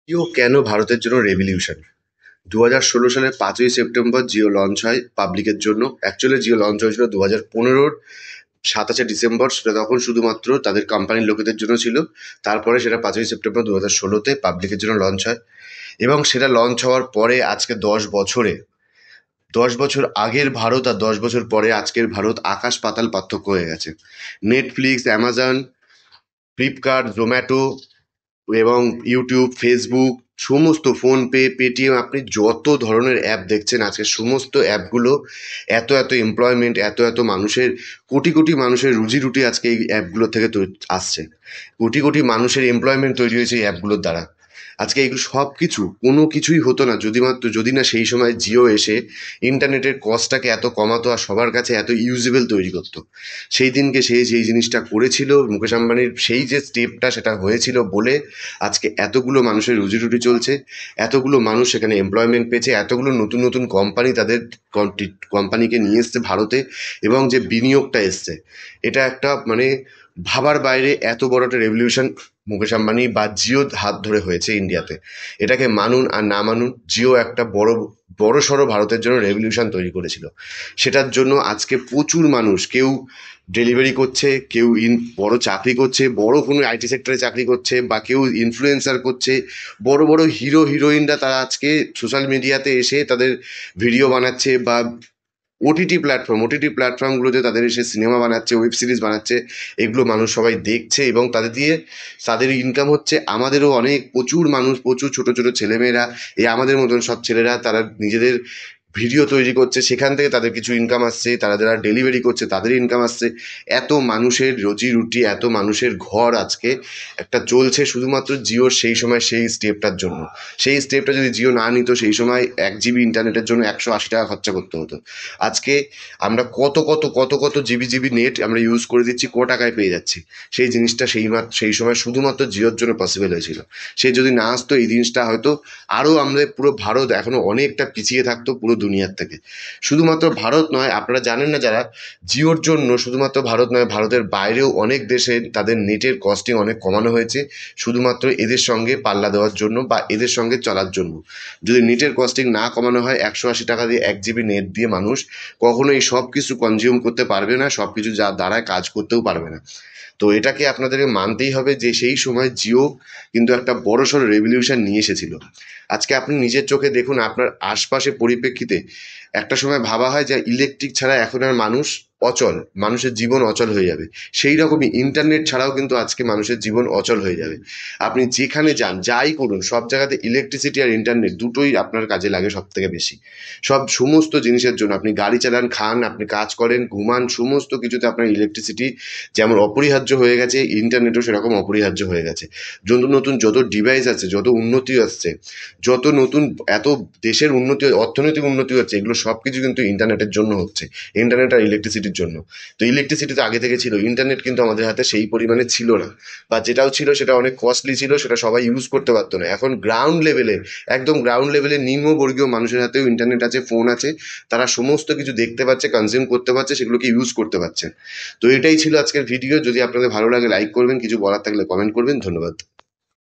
জিও কেন ভারতের জন্য রেভলিউশন? 2016 সালের 5ই সেপ্টেম্বর জিও লঞ্চ হয় পাবলিকের জন্য। অ্যাকচুয়ালি জিও লঞ্চ হয়েছিল 2015-র 27শে ডিসেম্বর। সেটা তখন শুধুমাত্র তাদের কোম্পানির লোকেদের জন্য ছিল। তারপরে সেটা 5ই সেপ্টেম্বর 2016-তে পাবলিকের জন্য লঞ্চ হয়। এবং সেটা লঞ্চ হওয়ার পরে আজকে 10 বছর আগের ভারত আর 10 বছর পরে আজকের ভারত আকাশ পাতাল পার্থক্য হয়ে গেছে। নেটফ্লিক্স, অ্যামাজন, ফ্লিপকার্ট, জোম্যাটো এবং ইউটিউব, ফেসবুক, সমস্ত ফোনপে, পেটিএম, আপনি যত ধরনের অ্যাপ দেখছেন আজকে সমস্ত অ্যাপগুলো এত এত এমপ্লয়মেন্ট, এত এত মানুষের, কোটি কোটি মানুষের রুজি রুটি আজকে এই অ্যাপগুলো থেকে আসছে। কোটি কোটি মানুষের এমপ্লয়মেন্ট তৈরি হয়েছে এই অ্যাপগুলোর দ্বারা। আজকে এগুলো সব কিছু কোনো কিছুই হতো না যদি না সেই সময় জিও এসে ইন্টারনেটের কস্টটাকে এত কমাতো আর সবার কাছে এত ইউজেবল তৈরি করতো। সেই দিনকে সেই জিনিসটা করেছিল মুকেশ আম্বানির, সেই যে স্টেপটা সেটা হয়েছিল বলে আজকে এতগুলো মানুষের রুজি রুটি চলছে, এতগুলো মানুষ সেখানে এমপ্লয়মেন্ট পেয়েছে, এতগুলো নতুন নতুন কোম্পানি তাদের কোম্পানিকে নিয়ে এসছে ভারতে, এবং যে বিনিয়োগটা এসছে এটা একটা মানে ভাবার বাইরে এত বড় একটা রেভলিউশন মুকেশ আম্বানি বা জিওর হাত ধরে হয়েছে ইন্ডিয়াতে। এটাকে মানুন আর না মানুন, জিও একটা বড় সড়ো ভারতের জন্য রেভলিউশন তৈরি করেছিল। সেটার জন্য আজকে প্রচুর মানুষ, কেউ ডেলিভারি করছে, কেউ বড় চাকরি করছে, বড় কোনো আইটি সেক্টরে চাকরি করছে, বা কেউ ইনফ্লুয়েন্সার করছে। বড় বড় হিরো হিরোইনরা তারা আজকে সোশ্যাল মিডিয়াতে এসে তাদের ভিডিও বানাচ্ছে, বা ওটিটি প্ল্যাটফর্মগুলোতে তাদের এসে সিনেমা বানাচ্ছে, ওয়েব সিরিজ বানাচ্ছে। এগুলো মানুষ সবাই দেখছে এবং তাদের ইনকাম হচ্ছে। আমাদেরও অনেক প্রচুর মানুষ, প্রচুর ছোট ছোট ছেলেমেয়েরা, এই আমাদের মতন সব ছেলেরা, তারা নিজেদের ভিডিও তৈরি করছে, সেখান থেকে তাদের কিছু ইনকাম আসছে। তারা যারা ডেলিভারি করছে তাদের ইনকাম আসছে। এত মানুষের রুজি রুটি, এত মানুষের ঘর আজকে একটা চলছে শুধুমাত্র জিওর সেই সময় সেই স্টেপটার জন্য। সেই স্টেপটা যদি জিও না নিত, সেই সময় 1 জিবি ইন্টারনেটের জন্য 180 টাকা খরচা করতে হতো। আজকে আমরা কত কত কত কত জিবি জিবি নেট আমরা ইউজ করে দিচ্ছি, টাকায় পেয়ে যাচ্ছি। সেই জিনিসটা সেই সময় শুধুমাত্র জিওর জন্য পসিবল হয়েছিল। সে যদি না আসতো, এই জিনিসটা হয়তো আরও আমাদের পুরো ভারত এখনো অনেকটা পিছিয়ে থাকতো পুরো দুনিয়ার থেকে। শুধুমাত্র ভারত নয়, আপনারা জানেন না যারা, জিওর জন্য শুধুমাত্র ভারত নয়, ভারতের বাইরেও অনেক দেশে তাদের নেটের কস্টিং অনেক কমানো হয়েছে, শুধুমাত্র এদের সঙ্গে পাল্লা দেওয়ার জন্য বা এদের সঙ্গে চলার জন্য। যদি নেটের কস্টিং না কমানো হয়, 180 টাকা দিয়ে 1 জিবি নেট দিয়ে মানুষ কখনো এই সব কিছু কনজিউম করতে পারবে না, সব কিছু যার দ্বারায় কাজ করতেও পারবে না। তো এটাকে আপনাদেরকে মানতেই হবে যে সেই সময় জিও কিন্তু একটা বড়সড় রেভলিউশন নিয়ে এসেছিল। আজকে আপনি নিজের চোখে দেখুন, আপনার আশপাশে পরিপ্রেক্ষিতে একটা সময় ভাবা হয় যে ইলেকট্রিক ছাড়া এখন আর মানুষের জীবন অচল হয়ে যাবে। সেই রকমই ইন্টারনেট ছাড়াও কিন্তু আজকে মানুষের জীবন অচল হয়ে যাবে। আপনি যেখানে যান, যাই করুন, সব জায়গাতে ইলেকট্রিসিটি আর ইন্টারনেট দুটোই আপনার কাজে লাগে সব থেকে বেশি। সমস্ত জিনিসের জন্য, আপনি গাড়ি চালান, খান, আপনি কাজ করেন, ঘুমান, সমস্ত কিছুতে আপনার ইলেকট্রিসিটি যেমন অপরিহার্য হয়ে গেছে, ইন্টারনেটও সেরকম অপরিহার্য হয়ে গেছে। নতুন যত ডিভাইস আছে, যত উন্নতি আসছে, যত নতুন এত দেশের উন্নতি, অর্থনৈতিক উন্নতি হচ্ছে, এগুলো সব কিছু কিন্তু ইন্টারনেটের জন্য হচ্ছে, ইন্টারনেট আর ইলেকট্রিসিটির জন্য। তো ইলেকট্রিসিটি তো আগে থেকে ছিল, ইন্টারনেট কিন্তু আমাদের হাতে সেই পরিমাণে ছিল না, বা যেটাও ছিল সেটা অনেক কস্টলি ছিল, সেটা সবাই ইউজ করতে পারতো না। এখন একদম গ্রাউন্ড লেভেলে নিম্নবর্গীয় মানুষের হাতেও ইন্টারনেট আছে, ফোন আছে, তারা সমস্ত কিছু দেখতে পাচ্ছে, কনজিউম করতে পারছে, সেগুলোকে ইউজ করতে পারছে। তো এটাই ছিল আজকের ভিডিও। যদি আপনাদের ভালো লাগে লাইক করবেন, কিছু বলার থাকলে কমেন্ট করবেন। ধন্যবাদ।